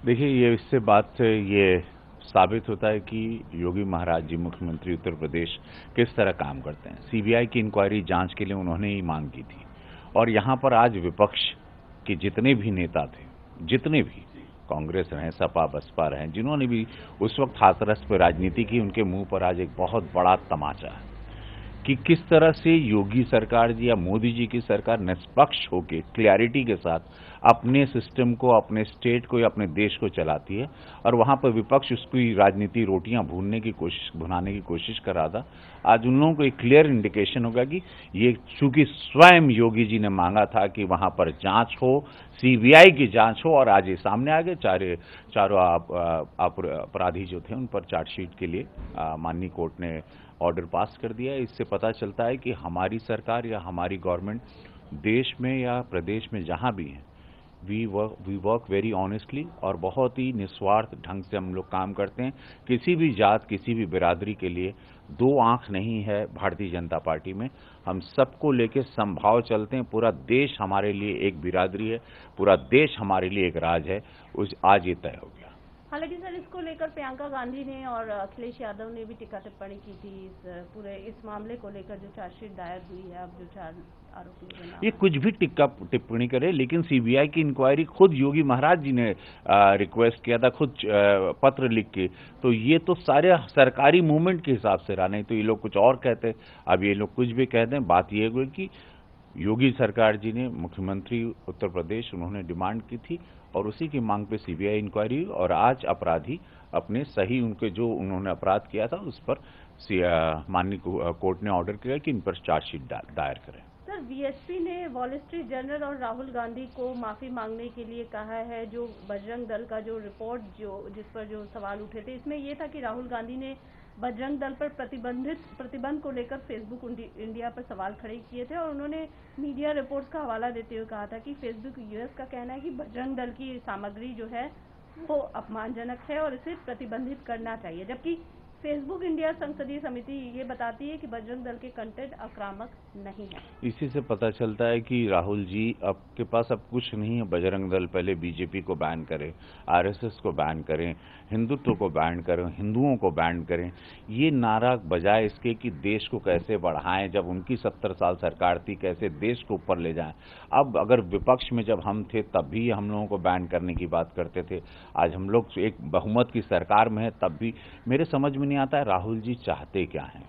देखिए, ये इससे बात से ये साबित होता है कि योगी महाराज जी मुख्यमंत्री उत्तर प्रदेश किस तरह काम करते हैं। सीबीआई की इंक्वायरी जांच के लिए उन्होंने ही मांग की थी और यहाँ पर आज विपक्ष के जितने भी नेता थे, जितने भी कांग्रेस रहें, सपा बसपा रहें, जिन्होंने भी उस वक्त हाथरस पर राजनीति की, उनके मुंह पर आज एक बहुत बड़ा तमाचा है कि किस तरह से योगी सरकार जी या मोदी जी की सरकार निष्पक्ष होकर क्लैरिटी के साथ अपने सिस्टम को, अपने स्टेट को या अपने देश को चलाती है और वहां पर विपक्ष उसकी राजनीति रोटियां भुनाने की कोशिश कर रहा था। आज उन लोगों को एक क्लियर इंडिकेशन होगा कि ये चूंकि स्वयं योगी जी ने मांगा था कि वहां पर जांच हो, सीबीआई की जांच हो और आज ये सामने आ गए। चारों अपराधी जो थे उन पर चार्जशीट के लिए माननीय कोर्ट ने ऑर्डर पास कर दिया है। इससे पता चलता है कि हमारी सरकार या हमारी गवर्नमेंट देश में या प्रदेश में जहां भी है, वी वर्क वेरी ऑनेस्टली और बहुत ही निस्वार्थ ढंग से हम लोग काम करते हैं। किसी भी जात, किसी भी बिरादरी के लिए दो आंख नहीं है भारतीय जनता पार्टी में। हम सबको लेके समभाव चलते हैं। पूरा देश हमारे लिए एक बिरादरी है, पूरा देश हमारे लिए एक राज है। आज ये तय हो गया। हालांकि सर, इसको लेकर प्रियंका गांधी ने और अखिलेश यादव ने भी टिक्का टिप्पणी की थी इस मामले को लेकर जो चार्जशीट दायर हुई है। अब जो 4 आरोपी ये कुछ भी टिक्का टिप्पणी करे, लेकिन सीबीआई की इंक्वायरी खुद योगी महाराज जी ने रिक्वेस्ट किया था, खुद पत्र लिख के। तो ये तो सारे सरकारी मूवमेंट के हिसाब से रहा, नहीं तो ये लोग कुछ और कहते। अब ये लोग कुछ भी कहते हैं। बात ये हुई कि योगी सरकार जी ने, मुख्यमंत्री उत्तर प्रदेश, उन्होंने डिमांड की थी और उसी की मांग पे सीबीआई इंक्वायरी हुई और आज अपराधी अपने सही, उनके जो उन्होंने अपराध किया था उस पर माननीय कोर्ट ने ऑर्डर किया कि इन पर चार्जशीट दायर करें। सर, बीएसपी ने वॉल स्ट्रीट जर्नल और राहुल गांधी को माफी मांगने के लिए कहा है। जो बजरंग दल का जो रिपोर्ट जिस पर जो सवाल उठे थे, इसमें यह था कि राहुल गांधी ने बजरंग दल पर प्रतिबंध को लेकर फेसबुक इंडिया पर सवाल खड़े किए थे और उन्होंने मीडिया रिपोर्ट्स का हवाला देते हुए कहा था कि फेसबुक यूएस का कहना है कि बजरंग दल की सामग्री जो है वो अपमानजनक है और इसे प्रतिबंधित करना चाहिए, जबकि फेसबुक इंडिया संसदीय समिति ये बताती है कि बजरंग दल के कंटेंट आक्रामक नहीं है। इसी से पता चलता है कि राहुल जी आपके पास अब कुछ नहीं है। बजरंग दल पहले बीजेपी को बैन करे, आरएसएस को बैन करें, हिंदुत्व को बैन करें, हिंदुओं को बैन करें। ये नारा बजाय इसके कि देश को कैसे बढ़ाएं, जब उनकी 70 साल सरकार थी, कैसे देश को ऊपर ले जाएं। अब अगर विपक्ष में जब हम थे तब भी हम लोगों को बैन करने की बात करते थे। आज हम लोग एक बहुमत की सरकार में है तब भी मेरे समझ में नहीं आता है राहुल जी चाहते क्या हैं,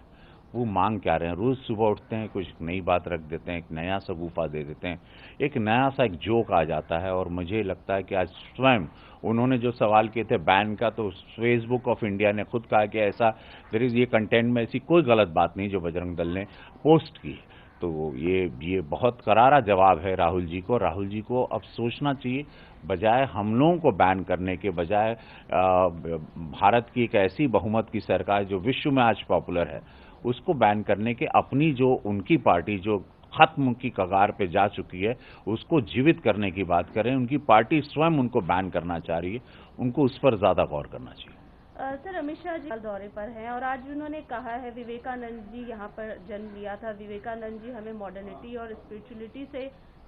वो मांग क्या रहे हैं। रोज सुबह उठते हैं, कुछ नई बात रख देते हैं, एक नया सा गुफा दे देते हैं, एक नया सा एक जोक आ जाता है। और मुझे लगता है कि आज स्वयं उन्होंने जो सवाल किए थे बैन का, तो फेसबुक ऑफ इंडिया ने खुद कहा कि ऐसा ये कंटेंट में ऐसी कोई गलत बात नहीं जो बजरंग दल ने पोस्ट की। तो ये बहुत करारा जवाब है राहुल जी को। राहुल जी को अब सोचना चाहिए, बजाय हम लोगों को बैन करने के बजाय भारत की एक ऐसी बहुमत की सरकार जो विश्व में आज पॉपुलर है, उसको बैन करने के अपनी जो उनकी पार्टी जो खत्म की कगार पे जा चुकी है उसको जीवित करने की बात करें। उनकी पार्टी स्वयं उनको बैन करना चाह रही है, उनको उस पर ज्यादा गौर करना चाहिए। सर, अमित शाह जी दौरे पर हैं और आज उन्होंने कहा है विवेकानंद जी यहाँ पर जन्म लिया था। विवेकानंद जी हमें मॉडर्निटी और स्पिरिचुअलिटी से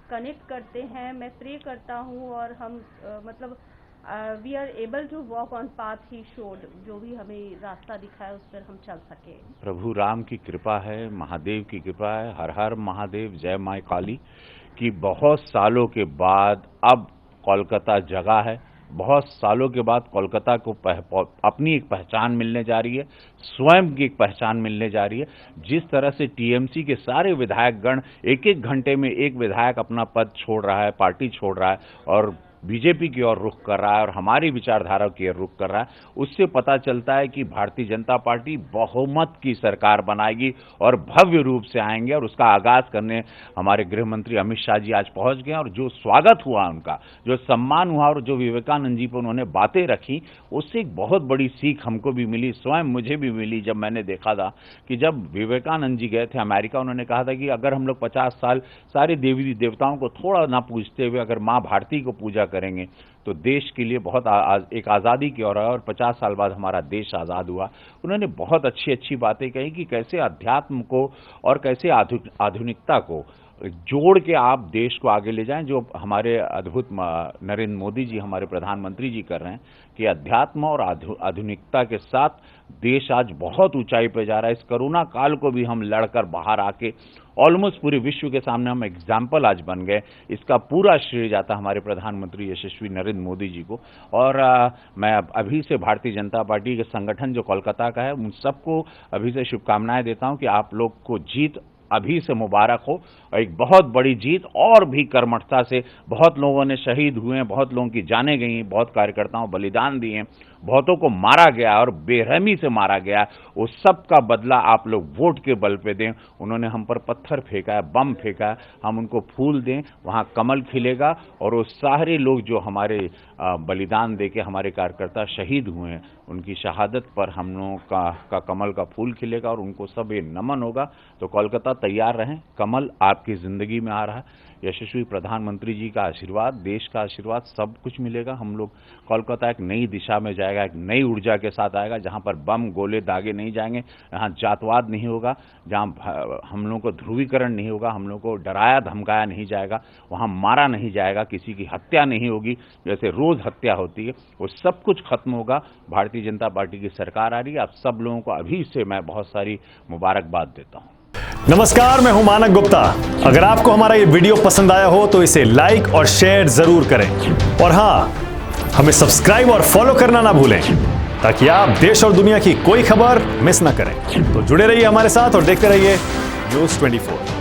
कनेक्ट करते हैं। मैं प्रे करता हूँ और हम we are able to walk on path he showed, जो भी हमें रास्ता दिखाया उस पर हम चल सके। प्रभु राम की कृपा है, महादेव की कृपा है, हर हर महादेव, जय माई काली, कि बहुत सालों के बाद अब कोलकाता जगा है। बहुत सालों के बाद कोलकाता को अपनी एक पहचान मिलने जा रही है, स्वयं की एक पहचान मिलने जा रही है। जिस तरह से टीएमसी के सारे विधायकगण एक एक घंटे में एक विधायक अपना पद छोड़ रहा है, पार्टी छोड़ रहा है और बीजेपी की ओर रुख कर रहा है और हमारी विचारधारा की ओर रुख कर रहा है, उससे पता चलता है कि भारतीय जनता पार्टी बहुमत की सरकार बनाएगी और भव्य रूप से आएंगे। और उसका आगाज करने हमारे गृह मंत्री अमित शाह जी आज पहुंच गए और जो स्वागत हुआ उनका, जो सम्मान हुआ और जो विवेकानंद जी पर उन्होंने बातें रखी, उससे एक बहुत बड़ी सीख हमको भी मिली, स्वयं मुझे भी मिली। जब मैंने देखा था कि जब विवेकानंद जी गए थे अमेरिका, उन्होंने कहा था कि अगर हम लोग 50 साल सारे देवी देवताओं को थोड़ा ना पूजते हुए अगर माँ भारती को पूजा करेंगे तो देश के लिए बहुत एक आज़ादी की ओर है और 50 साल बाद हमारा देश आज़ाद हुआ। उन्होंने बहुत अच्छी अच्छी बातें कही कि कैसे अध्यात्म को और कैसे आधुनिकता को जोड़ के आप देश को आगे ले जाएं, जो हमारे अद्भुत नरेंद्र मोदी जी, हमारे प्रधानमंत्री जी कर रहे हैं कि अध्यात्म और आधुनिकता के साथ देश आज बहुत ऊंचाई पर जा रहा है। इस कोरोना काल को भी हम लड़कर बाहर आके ऑलमोस्ट पूरे विश्व के सामने हम एग्जाम्पल आज बन गए। इसका पूरा श्रेय जाता हमारे प्रधानमंत्री यशस्वी नरेंद्र मोदी जी को। और मैं अभी से भारतीय जनता पार्टी के संगठन जो कोलकाता का है, उन सबको अभी से शुभकामनाएं देता हूं कि आप लोग को जीत अभी से मुबारक हो, और एक बहुत बड़ी जीत और भी कर्मठता से। बहुत लोगों ने शहीद हुए हैं, बहुत लोगों की जानें गई हैं, बहुत कार्यकर्ताओं बलिदान दिए हैं, बहुतों को मारा गया और बेरहमी से मारा गया। वो सब का बदला आप लोग वोट के बल पे दें। उन्होंने हम पर पत्थर फेंका है, बम फेंका है, हम उनको फूल दें, वहाँ कमल खिलेगा। और वो सारे लोग जो हमारे बलिदान दे के हमारे कार्यकर्ता शहीद हुए हैं, उनकी शहादत पर हम लोगों का कमल का फूल खिलेगा और उनको सब ये नमन होगा। तो कोलकाता तैयार रहें, कमल आपकी जिंदगी में आ रहा है। यशस्वी प्रधानमंत्री जी का आशीर्वाद, देश का आशीर्वाद, सब कुछ मिलेगा। हम लोग कोलकाता एक नई दिशा में जाएगा, एक नई ऊर्जा के साथ आएगा, जहां पर बम गोले दागे नहीं जाएंगे, जहां जातवाद नहीं होगा, जहां हम लोगों को ध्रुवीकरण नहीं होगा, हम लोगों को डराया धमकाया नहीं जाएगा, वहां मारा नहीं जाएगा, किसी की हत्या नहीं होगी जैसे रोज हत्या होती है। वो सब कुछ खत्म होगा। भारतीय जनता पार्टी की सरकार आ रही है। आप सब लोगों को अभी से मैं बहुत सारी मुबारकबाद देता हूं। नमस्कार, मैं हूं मानक गुप्ता। अगर आपको हमारा ये वीडियो पसंद आया हो तो इसे लाइक और शेयर जरूर करें, और हां, हमें सब्सक्राइब और फॉलो करना ना भूलें, ताकि आप देश और दुनिया की कोई खबर मिस ना करें। तो जुड़े रहिए हमारे साथ और देखते रहिए News 24।